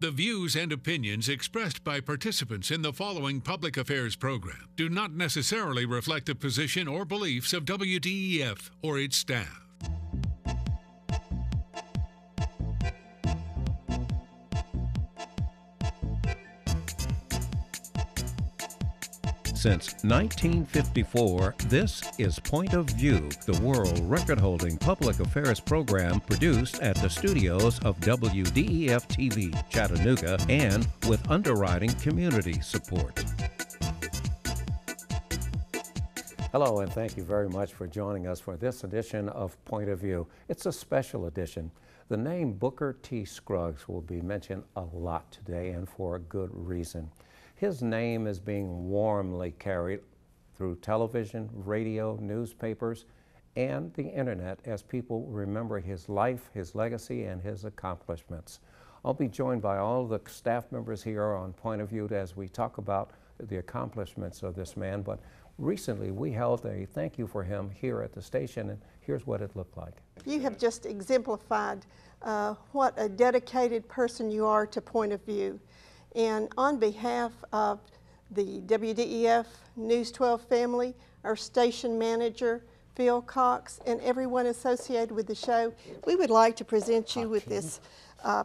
The views and opinions expressed by participants in the following public affairs program do not necessarily reflect the position or beliefs of WDEF or its staff. Since 1954, this is Point of View, the world record-holding public affairs program produced at the studios of WDEF-TV Chattanooga and with underwriting community support. Hello, and thank you very much for joining us for this edition of Point of View. It's a special edition. The name Booker T. Scruggs will be mentioned a lot today, and for a good reason. His name is being warmly carried through television, radio, newspapers, and the internet as people remember his life, his legacy, and his accomplishments. I'll be joined by all the staff members here on Point of View as we talk about the accomplishments of this man. But recently we held a thank you for him here at the station, and here's what it looked like. You have just exemplified what a dedicated person you are to Point of View. And on behalf of the WDEF News 12 family, our station manager, Phil Cox, and everyone associated with the show, we would like to present you with this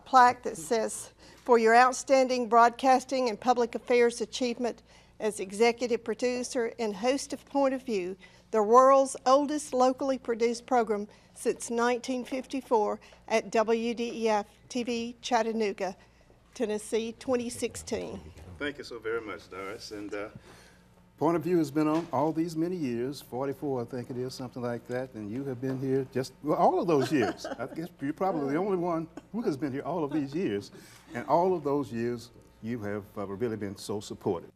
plaque that says, "For your outstanding broadcasting and public affairs achievement as executive producer and host of Point of View, the world's oldest locally produced program since 1954 at WDEF TV Chattanooga, Tennessee, 2016. Thank you so very much, Doris. And Point of View has been on all these many years, 44 I think it is, something like that, and you have been here just, well, all of those years. I guess you're probably the only one who has been here all of these years, and all of those years you have really been so supportive.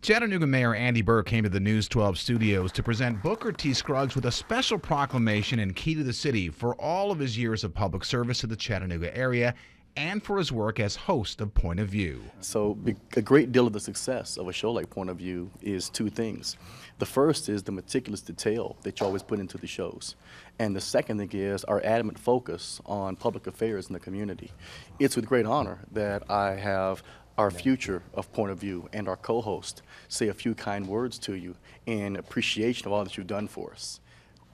Chattanooga Mayor Andy Burke came to the News 12 studios to present Booker T. Scruggs with a special proclamation and key to the city for all of his years of public service to the Chattanooga area and for his work as host of Point of View. So a great deal of the success of a show like Point of View is two things. The first is the meticulous detail that you always put into the shows. And the second thing is our adamant focus on public affairs in the community. It's with great honor that I have our future of Point of View and our co-host say a few kind words to you in appreciation of all that you've done for us.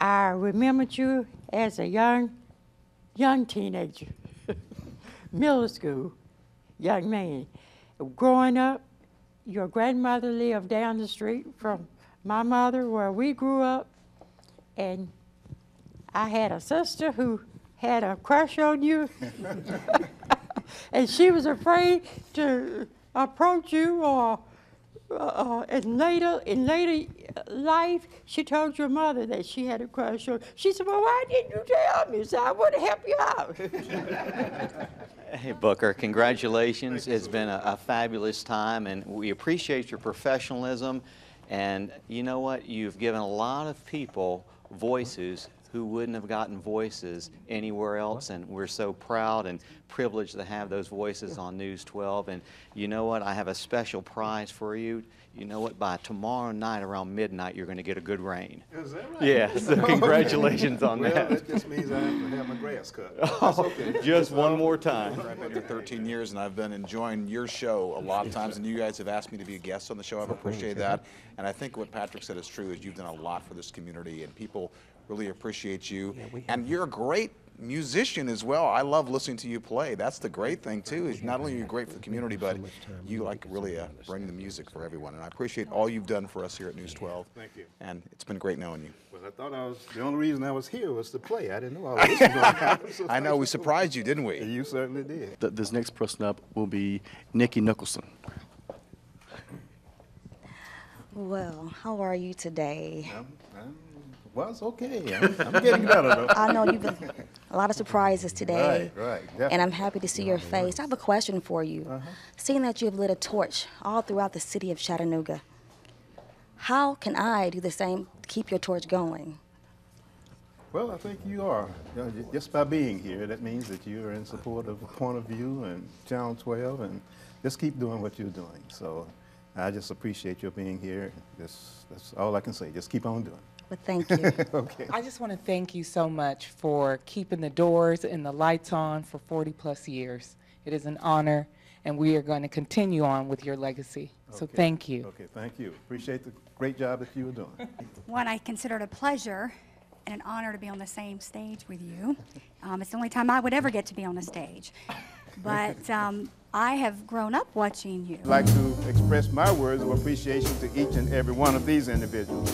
I remembered you as a young teenager. Middle school young man. Growing up, your grandmother lived down the street from my mother where we grew up, and I had a sister who had a crush on you, and she was afraid to approach you, or in later life, she told your mother that she had a crush on you. She said, "Well, why didn't you tell me? So I would have helped you out." Hey, Booker, congratulations. It's been a fabulous time, and we appreciate your professionalism. And you know what? You've given a lot of people voices who wouldn't have gotten voices anywhere else, and we're so proud and privileged to have those voices on News 12. And you know what? I have a special prize for you. You know what? By tomorrow night around midnight, you're going to get a good rain. Is that right? Yeah, so congratulations on well, that. That just means I have to have my grass cut. That's okay. Just one more time. I've been here 13 years, and I've been enjoying your show a lot of times, and you guys have asked me to be a guest on the show. I've appreciated that. And I think what Patrick said is true, is you've done a lot for this community, and people really appreciate you. And you're a great musician as well. I love listening to you play. That's the great thing too, is not only are you great for the community, but you like really bring the music for everyone. And I appreciate all you've done for us here at News 12. Thank you. And it's been great knowing you. Well, I thought the only reason I was here was to play. I didn't know I was going to happen. So I know, we surprised you, didn't we? You certainly did. This next person up will be Nikki Nicholson. Well, how are you today? Well, it's okay. I'm getting better, though. I know you've been a lot of surprises today. Right. And I'm happy to see your face. I have a question for you. Seeing that you have lit a torch all throughout the city of Chattanooga, how can I do the same to keep your torch going? Well, I think you are. Just by being here, that means that you're in support of Point of View and Channel 12, and just keep doing what you're doing. So I just appreciate your being here. That's all I can say. Just keep on doing it. But thank you. Okay. I just want to thank you so much for keeping the doors and the lights on for 40+ years. It is an honor, and we are going to continue on with your legacy. So Okay. thank you. Okay, thank you. Appreciate the great job that you were doing. One, I consider it a pleasure and an honor to be on the same stage with you. It's the only time I would ever get to be on a stage. But I have grown up watching you. I'd like to express my words of appreciation to each and every one of these individuals,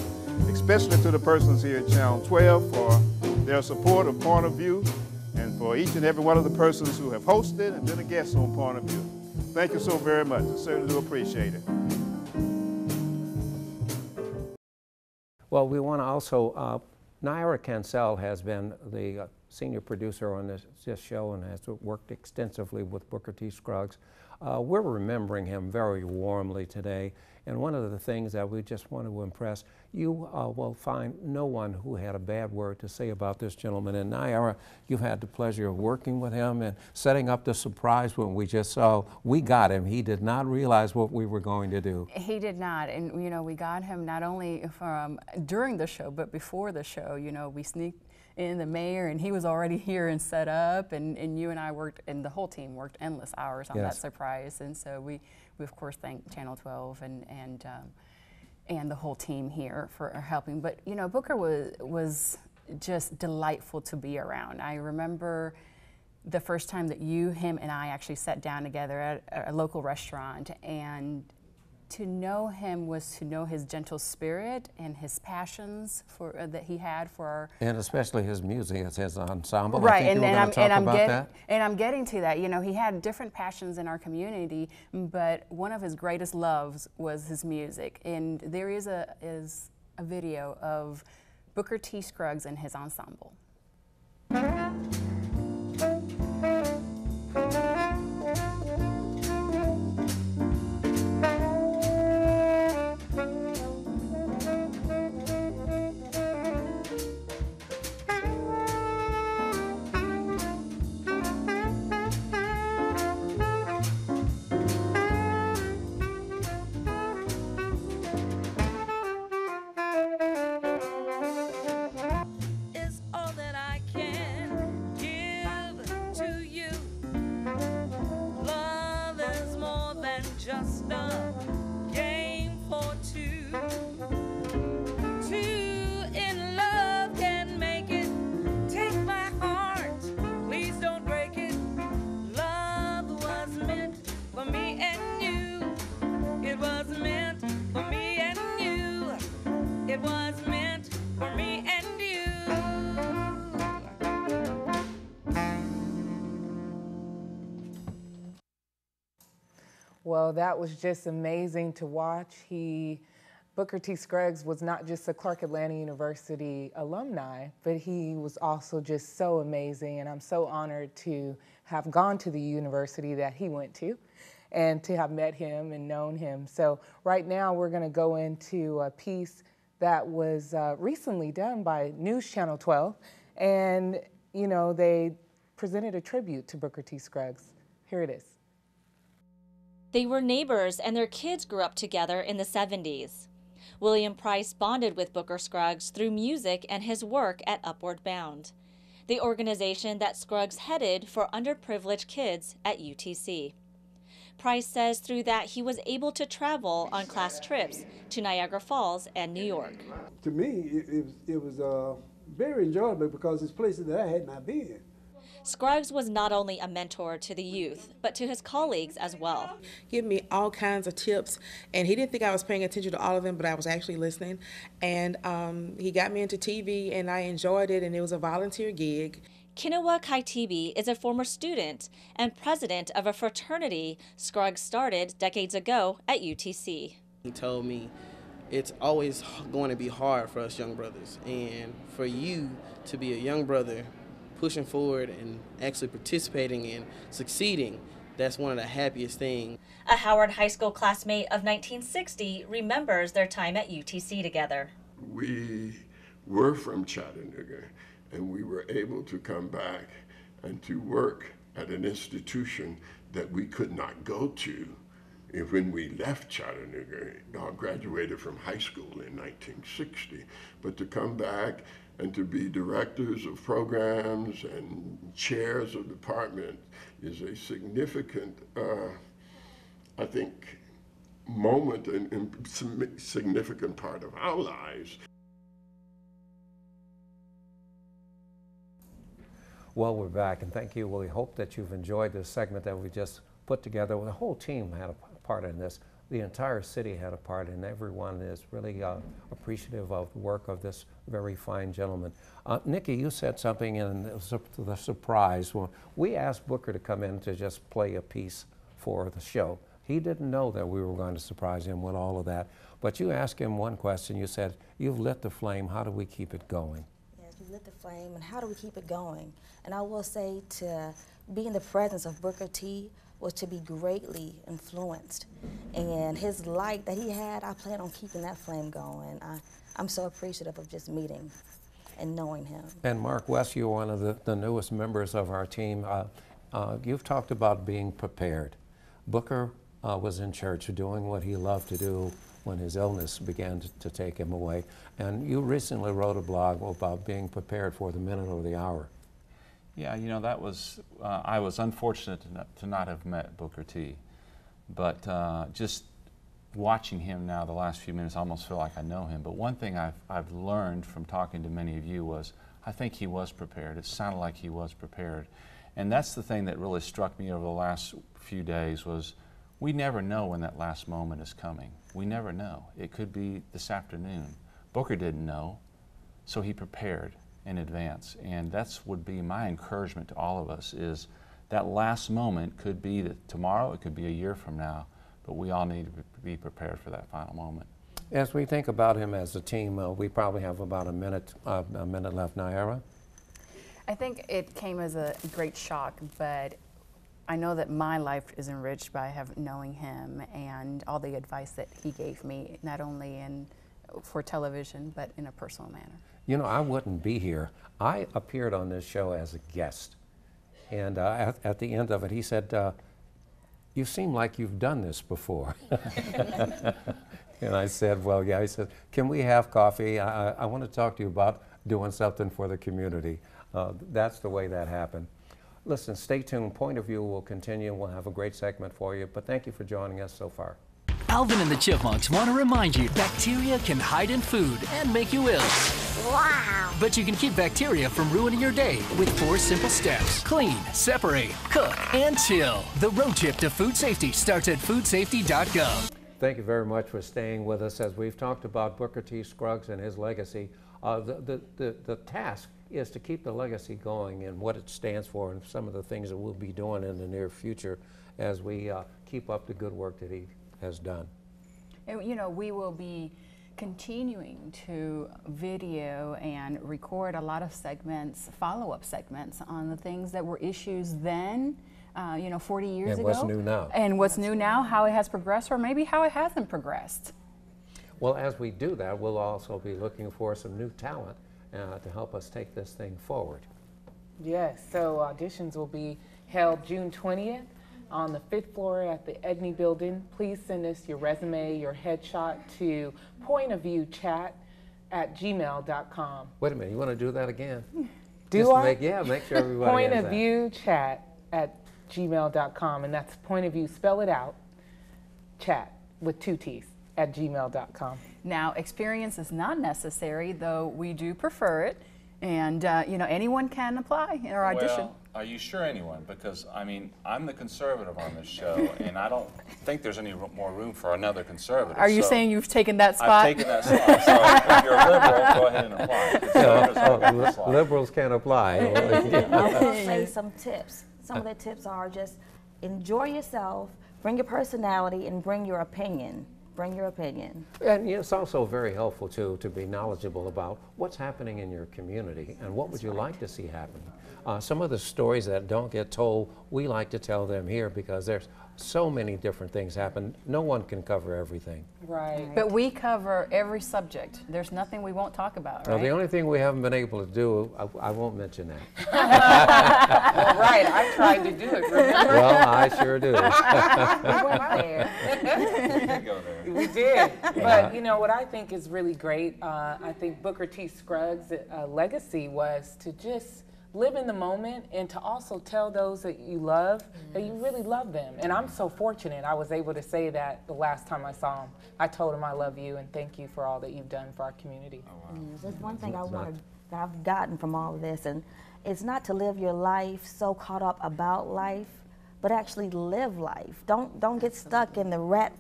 especially to the persons here at Channel 12 for their support of Point of View, and for each and every one of the persons who have hosted and been a guest on Point of View. Thank you so very much. I certainly do appreciate it. Well, we want to also, Naira Cancel has been the senior producer on this show and has worked extensively with Booker T. Scruggs. We're remembering him very warmly today, and one of the things that we just want to impress, you will find no one who had a bad word to say about this gentleman. And Naira, you've had the pleasure of working with him and setting up the surprise when we just saw, we got him. He did not realize what we were going to do. He did not, and you know, we got him not only from during the show, but before the show. You know, we sneaked in the mayor, and he was already here and set up, and you and I worked, and the whole team worked endless hours on that surprise. And so we of course thank Channel 12 and the whole team here for helping. But you know, Booker was just delightful to be around. I remember the first time that him and I actually sat down together at a local restaurant, and to know him was to know his gentle spirit and his passions for that he had for our, and especially his music, it's his ensemble. Right, and I'm getting to that. You know, he had different passions in our community, but one of his greatest loves was his music. And there is a video of Booker T. Scruggs and his ensemble. Just a game for two. Two in love can make it. Take my heart, please don't break it. Love was meant for me and you. It was meant for me and you. It was meant for me and you. Well, that was just amazing to watch. Booker T. Scruggs was not just a Clark Atlanta University alumni, but he was also just so amazing, and I'm so honored to have gone to the university that he went to and to have met him and known him. So right now we're going to go into a piece that was recently done by News Channel 12, and you know, they presented a tribute to Booker T. Scruggs. Here it is. They were neighbors, and their kids grew up together in the 70s. William Price bonded with Booker Scruggs through music and his work at Upward Bound, the organization that Scruggs headed for underprivileged kids at UTC. Price says through that he was able to travel on class trips to Niagara Falls and New York. To me, it was very enjoyable because it's places that I had not been. Scruggs was not only a mentor to the youth, but to his colleagues as well. He gave me all kinds of tips, and he didn't think I was paying attention to all of them, but I was actually listening. And he got me into TV, and I enjoyed it, and it was a volunteer gig. Kinawa Kaitibi is a former student and president of a fraternity Scruggs started decades ago at UTC. He told me it's always going to be hard for us young brothers, and for you to be a young brother pushing forward and actually participating and succeeding, that's one of the happiest things. A Howard High School classmate of 1960 remembers their time at UTC together. We were from Chattanooga, and we were able to come back and to work at an institution that we could not go to when we left Chattanooga. I graduated from high school in 1960, but to come back and to be directors of programs and chairs of department is a significant, I think, moment and significant part of our lives. Well, we're back, and thank you. We hope that you've enjoyed this segment that we just put together. The whole team had a part in this. The entire city had a part, and everyone is really appreciative of the work of this very fine gentleman. Nikki, you said something in the surprise. Well, we asked Booker to come in to just play a piece for the show. He didn't know that we were going to surprise him with all of that. But you asked him one question. You said, "You've lit the flame. How do we keep it going?" Yes, we lit the flame, and how do we keep it going? And I will say, to be in the presence of Booker T was to be greatly influenced. And his light that he had, I plan on keeping that flame going. I'm so appreciative of just meeting and knowing him. And Mark West, you're one of the newest members of our team. You've talked about being prepared. Booker was in church doing what he loved to do when his illness began to take him away. And you recently wrote a blog about being prepared for the minute or the hour. Yeah, you know, that was, I was unfortunate to not have met Booker T. But just watching him now the last few minutes, I almost feel like I know him. But one thing I've learned from talking to many of you was I think he was prepared. It sounded like he was prepared. And that's the thing that really struck me over the last few days was we never know when that last moment is coming. We never know. It could be this afternoon. Booker didn't know, so he prepared in advance. And that's would be my encouragement to all of us is that last moment could be tomorrow, it could be a year from now, but we all need to be prepared for that final moment. As we think about him as a team, we probably have about a minute left. Naira? I think it came as a great shock, but I know that my life is enriched by knowing him and all the advice that he gave me, not only for television, but in a personal manner. You know, I wouldn't be here. I appeared on this show as a guest. And at the end of it, he said, "You seem like you've done this before." And I said, "Well, yeah." He said, "Can we have coffee? I want to talk to you about doing something for the community." That's the way that happened. Listen, stay tuned. Point of View will continue. We'll have a great segment for you. But thank you for joining us so far. Alvin and the Chipmunks want to remind you bacteria can hide in food and make you ill. Wow! But you can keep bacteria from ruining your day with 4 simple steps. Clean, separate, cook, and chill. The road trip to food safety starts at foodsafety.gov. Thank you very much for staying with us as we've talked about Booker T. Scruggs and his legacy. The task is to keep the legacy going and what it stands for and some of the things that we'll be doing in the near future as we keep up the good work that he has done. And, you know, we will be continuing to video and record a lot of segments, follow-up segments on the things that were issues then, you know, 40 years ago. And what's new now. And what's new now, how it has progressed, or maybe how it hasn't progressed. Well, as we do that, we'll also be looking for some new talent to help us take this thing forward. Yes, so auditions will be held June 20th. On the 5th floor at the Egny Building. Please send us your resume, your headshot to pointofviewchat@gmail.com. Wait a minute, you want to do that again? Make sure everybody has that. pointofviewchat@gmail.com, and that's point of view, spell it out, chat with 2 T's @gmail.com. Now, experience is not necessary, though we do prefer it, and you know, anyone can apply or audition. Well, are you sure anyone? Because, I mean, I'm the conservative on this show, and I don't think there's any more room for another conservative. Are you saying you've taken that spot? I've taken that spot. So if you're a liberal, go ahead and apply. Liberals can't apply. I will say some tips. Some of the tips are just enjoy yourself, bring your personality, and bring your opinion. Bring your opinion. And it's also very helpful, too, to be knowledgeable about what's happening in your community and what would you like to see happen. Some of the stories that don't get told, we like to tell them here because there's so many different things happen. No one can cover everything. Right. But we cover every subject. There's nothing we won't talk about, right? Now, the only thing we haven't been able to do, I won't mention that. Well, right, I tried to do it, remember? Well, I sure do. We went there. You can go there. We did. But you know what I think is really great, I think Booker T. Scruggs' legacy was to just live in the moment and to also tell those that you love that you really love them. And I'm so fortunate I was able to say that the last time I saw him. I told him I love you and thank you for all that you've done for our community. There's one thing I've gotten from all of this, and it's not to live your life so caught up about life, but actually live life. Don't get stuck in the rat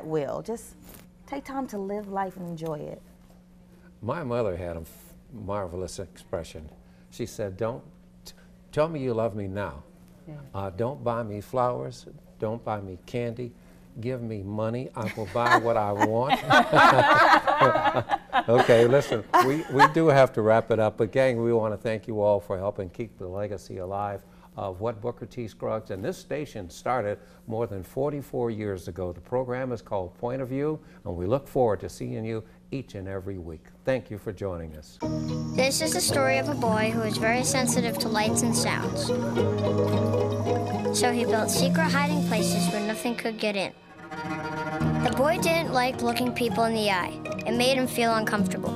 wheel. Just take time to live life and enjoy it. My mother had a marvelous expression. She said, tell me you love me now. Don't buy me flowers. Don't buy me candy. Give me money. I will buy what I want. Okay, listen, we do have to wrap it up. But gang, we want to thank you all for helping keep the legacy alive of what Booker T. Scruggs, and this station started more than 44 years ago. The program is called Point of View, and we look forward to seeing you each and every week. Thank you for joining us. This is the story of a boy who is very sensitive to lights and sounds. So he built secret hiding places where nothing could get in. The boy didn't like looking people in the eye. It made him feel uncomfortable.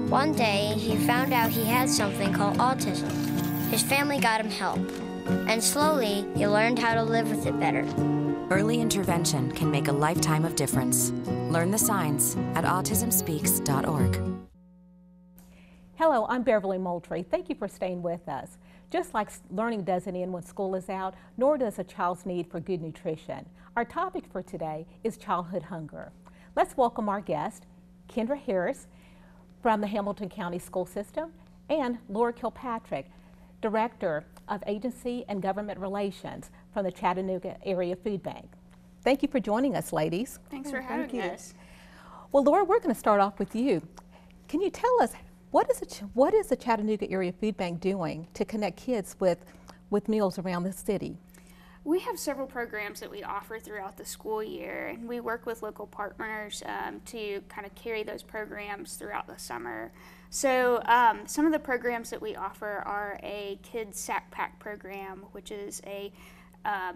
One day, he found out he had something called autism. His family got him help, and slowly, he learned how to live with it better. Early intervention can make a lifetime of difference. Learn the signs at autismspeaks.org. Hello, I'm Beverly Moultrie. Thank you for staying with us. Just like learning doesn't end when school is out, nor does a child's need for good nutrition. Our topic for today is childhood hunger. Let's welcome our guest, Kendra Harris from the Hamilton County School System, and Laura Kilpatrick, Director of Agency and Government Relations from the Chattanooga Area Food Bank. Thank you for joining us, ladies. Thanks for having us. Well, Laura, we're going to start off with you. Can you tell us what is the Chattanooga Area Food Bank doing to connect kids with meals around the city? We have several programs that we offer throughout the school year, and we work with local partners to kind of carry those programs throughout the summer. So some of the programs that we offer are a kids sack pack program, which is a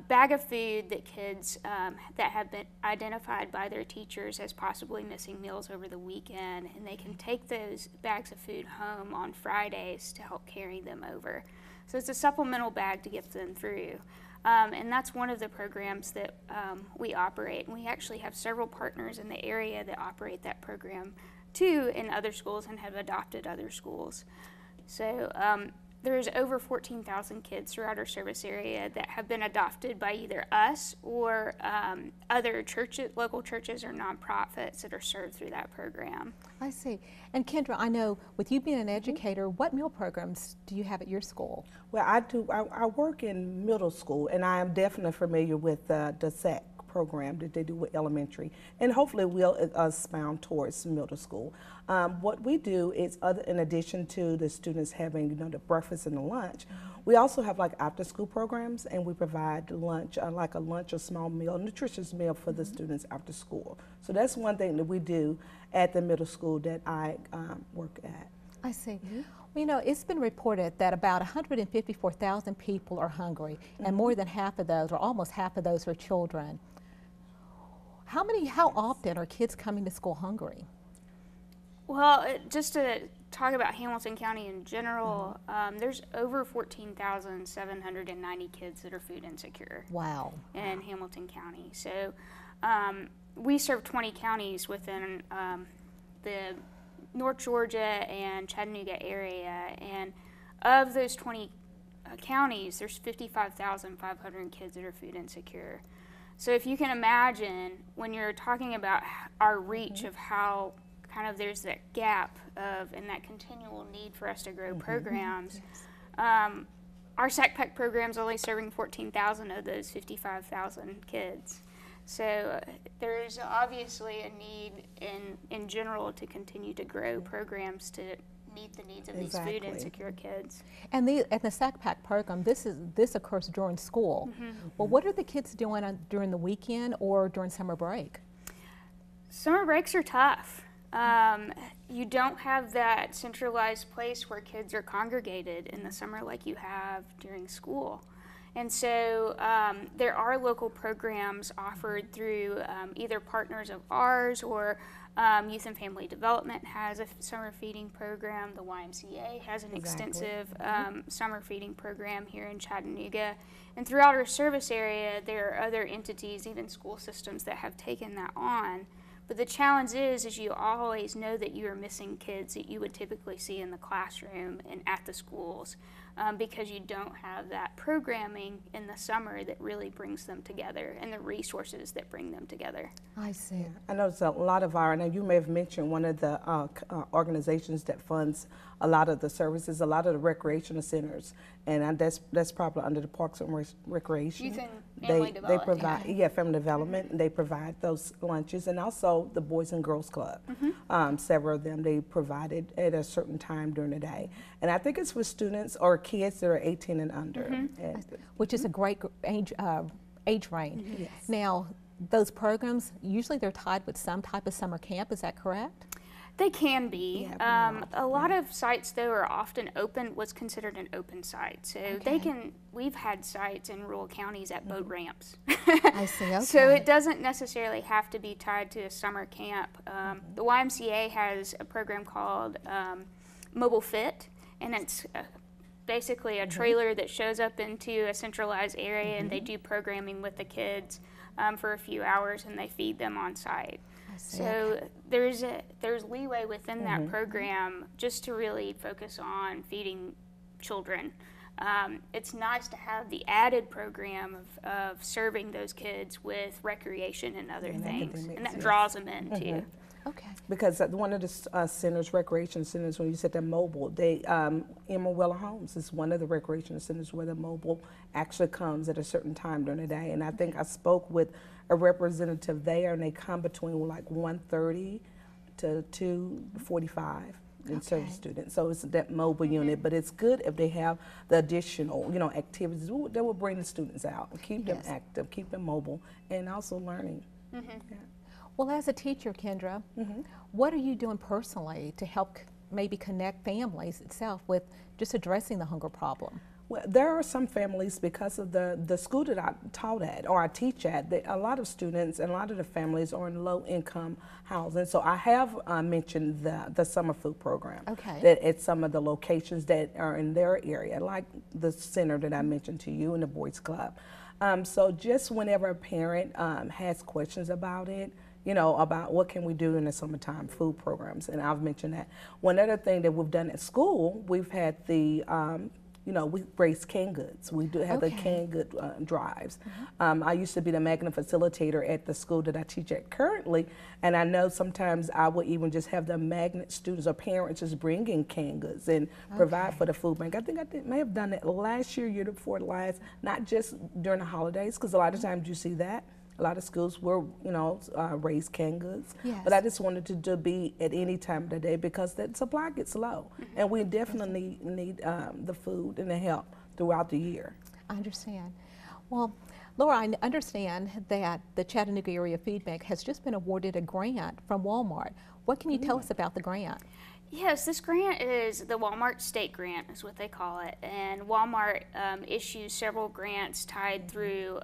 bag of food that kids that have been identified by their teachers as possibly missing meals over the weekend, and they can take those bags of food home on Fridays to help carry them over. So it's a supplemental bag to get them through. And that's one of the programs that we operate. And we actually have several partners in the area that operate that program too in other schools and have adopted other schools. So there's over 14,000 kids throughout our service area that have been adopted by either us or other churches, local churches or nonprofits that are served through that program. I see. And Kendra, I know with you being an educator, what meal programs do you have at your school? Well, I work in middle school, and I am definitely familiar with the SAC program that they do with elementary, and hopefully we'll expound towards middle school. What we do is, in addition to the students having the breakfast and the lunch, we also have like after school programs, and we provide lunch, like a lunch or small meal, nutritious meal for the students after school. So that's one thing that we do at the middle school that I work at. I see. Well, you know, it's been reported that about 154,000 people are hungry, and more than half of those, or almost half of those, are children. How often are kids coming to school hungry? Well, just to talk about Hamilton County in general, there's over 14,790 kids that are food insecure. Wow. In Hamilton County. So we serve 20 counties within the North Georgia and Chattanooga area, and of those 20 counties, there's 55,500 kids that are food insecure. So if you can imagine, when you're talking about our reach of how kind of there's that gap of and that continual need for us to grow programs, our SAC Pack program is only serving 14,000 of those 55,000 kids. So there's obviously a need in general to continue to grow programs to meet the needs of these food insecure kids. And the SAC Pack program, this occurs during school. Well, what are the kids doing during the weekend or during summer break? Summer breaks are tough. You don't have that centralized place where kids are congregated in the summer like you have during school. And so there are local programs offered through either partners of ours or Youth and Family Development has a summer feeding program. The YMCA has an extensive summer feeding program here in Chattanooga. And throughout our service area, there are other entities, even school systems, that have taken that on. But the challenge is you always know that you are missing kids that you would typically see in the classroom and at the schools because you don't have that programming in the summer that really brings them together and the resources that bring them together. I see. I know there's a lot of our, and you may have mentioned one of the organizations that funds a lot of the services, a lot of the recreational centers, and that's probably under the Parks and Recreation. Youth and Family Development. They provide, Family Development, and they provide those lunches, and also the Boys and Girls Club. Several of them they provided at a certain time during the day, and I think it's for students or kids that are 18 and under, and, which is a great age range. Yes. Now, those programs usually they're tied with some type of summer camp. Is that correct? They can be. A lot of sites, though, are often open, what's considered an open site. So they can, we've had sites in rural counties at boat ramps. I see, okay. So it doesn't necessarily have to be tied to a summer camp. The YMCA has a program called Mobile Fit, and it's basically a trailer that shows up into a centralized area, and they do programming with the kids for a few hours, and they feed them on site. So there's leeway within that program just to really focus on feeding children. It's nice to have the added program of serving those kids with recreation and other things, and that draws them in too. Okay. Because one of the centers, recreation centers, when you said they're mobile, they Emma Weller Homes is one of the recreation centers where the mobile actually comes at a certain time during the day. And I think I spoke with a representative there, and they come between like 1:30 to 2:45 and serve students. So it's that mobile unit, but it's good if they have the additional, activities that will bring the students out and keep them active, keep them mobile, and also learning. Well, as a teacher, Kendra, what are you doing personally to help maybe connect families itself with just addressing the hunger problem? Well, there are some families, because of the school that I taught at or I teach at, a lot of students and a lot of the families are in low-income housing. So I have mentioned the summer food program that at some of the locations that are in their area, like the center that I mentioned to you and the Boys Club. So just whenever a parent has questions about it, about what can we do in the summertime food programs, and I've mentioned that. One other thing that we've done at school, we've had the we raise canned goods. We do have the canned good drives. I used to be the magnet facilitator at the school that I teach at currently, and I know sometimes I would even just have the magnet students or parents just bring in canned goods and provide for the food bank. I think may have done that last year, year before last, not just during the holidays, because a lot of times you see that. A lot of schools will, raise canned goods. Yes. But I just wanted to be at any time of the day because the supply gets low. And we definitely need the food and the help throughout the year. I understand. Well, Laura, I understand that the Chattanooga Area Food Bank has just been awarded a grant from Walmart. What can you tell us about the grant? Yes, this grant is the Walmart State Grant, is what they call it. And Walmart issues several grants tied through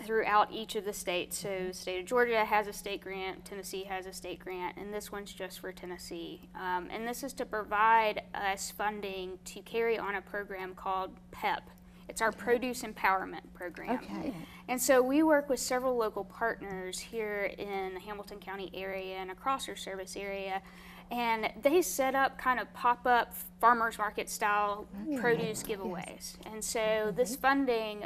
throughout each of the states. So the state of Georgia has a state grant, Tennessee has a state grant, and this one's just for Tennessee. And this is to provide us funding to carry on a program called PEP. It's our Produce Empowerment Program. And so we work with several local partners here in the Hamilton County area and across our service area, and they set up kind of pop-up farmers market style produce giveaways. And so this funding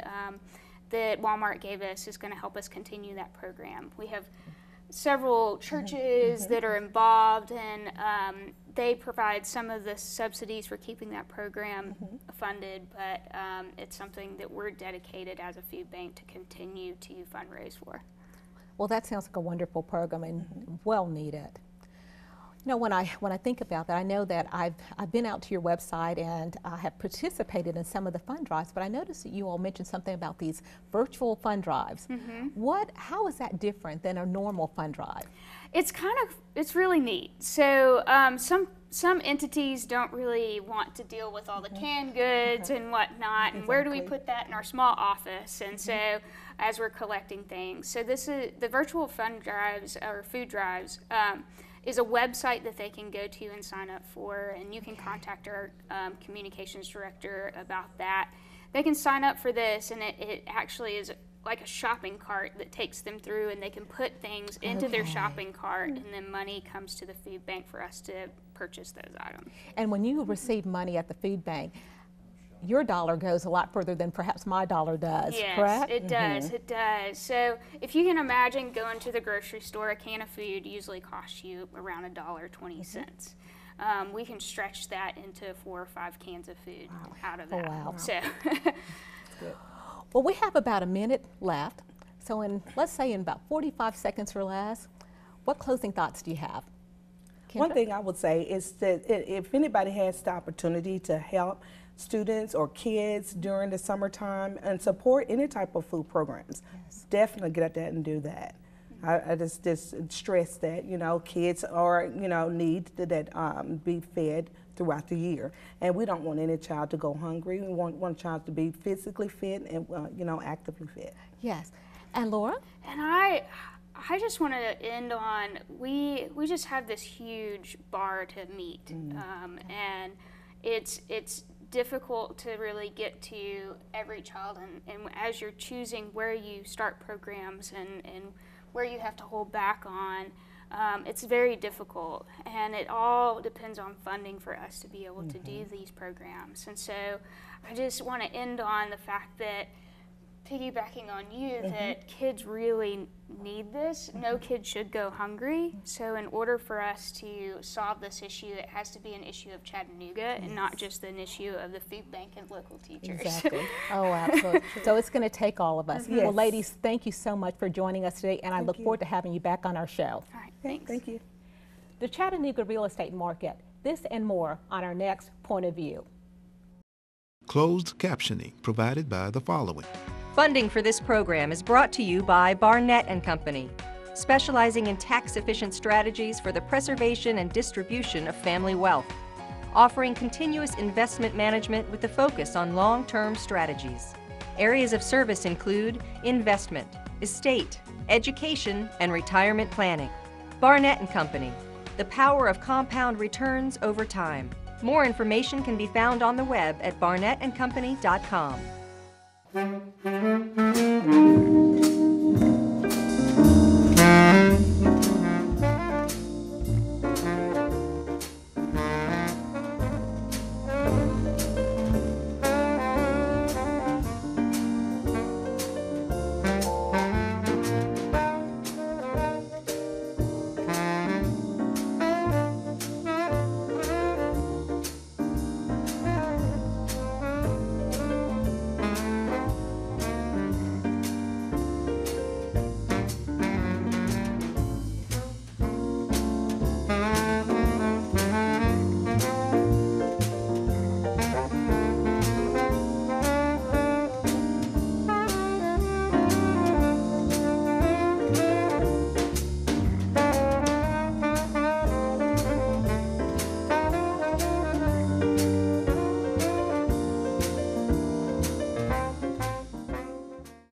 that Walmart gave us is going to help us continue that program. We have several churches that are involved, and they provide some of the subsidies for keeping that program funded, but it's something that we're dedicated as a food bank to continue to fundraise for. Well, that sounds like a wonderful program and well needed. When I think about that, I know that I've been out to your website and I have participated in some of the fund drives, but I noticed that you all mentioned something about these virtual fund drives. How is that different than a normal fund drive? It's really neat. So some entities don't really want to deal with all the canned goods and whatnot, and where do we put that in our small office? And so, as we're collecting things, so this is the virtual fund drives or food drives. Is a website that they can go to and sign up for, and you can contact our communications director about that. They can sign up for this, and it actually is like a shopping cart that takes them through, and they can put things into their shopping cart, and then money comes to the food bank for us to purchase those items. And when you receive money at the food bank, your dollar goes a lot further than perhaps my dollar does, yes, correct? It does, it does. So if you can imagine going to the grocery store, a can of food usually costs you around $1.20. We can stretch that into 4 or 5 cans of food out of that. Wow. So. Well, we have about a minute left. So let's say in about 45 seconds or less, what closing thoughts do you have? Kendra? One thing I would say is that if anybody has the opportunity to help students or kids during the summertime and support any type of food programs, definitely get out there and do that. I just stress that, kids are, need to be fed throughout the year. And we don't want any child to go hungry. We want one child to be physically fit and, actively fit. Yes. And Laura? And I just want to end on, we just have this huge bar to meet. And it's difficult to really get to every child, and as you're choosing where you start programs and where you have to hold back on, it's very difficult, and it all depends on funding for us to be able to do these programs. And so I just want to end on the fact that, piggybacking on you, that kids really need this. No kid should go hungry. So in order for us to solve this issue, it has to be an issue of Chattanooga and not just an issue of the food bank and local teachers. Exactly. Oh, absolutely. So it's going to take all of us. Yes. Well, ladies, thank you so much for joining us today, and I look forward to having you back on our show. All right, thanks. Thank you. The Chattanooga real estate market. This and more on our next Point of View. Closed captioning provided by the following. Funding for this program is brought to you by Barnett & Company, specializing in tax-efficient strategies for the preservation and distribution of family wealth, offering continuous investment management with a focus on long-term strategies. Areas of service include investment, estate, education, and retirement planning. Barnett & Company, the power of compound returns over time. More information can be found on the web at barnettandcompany.com.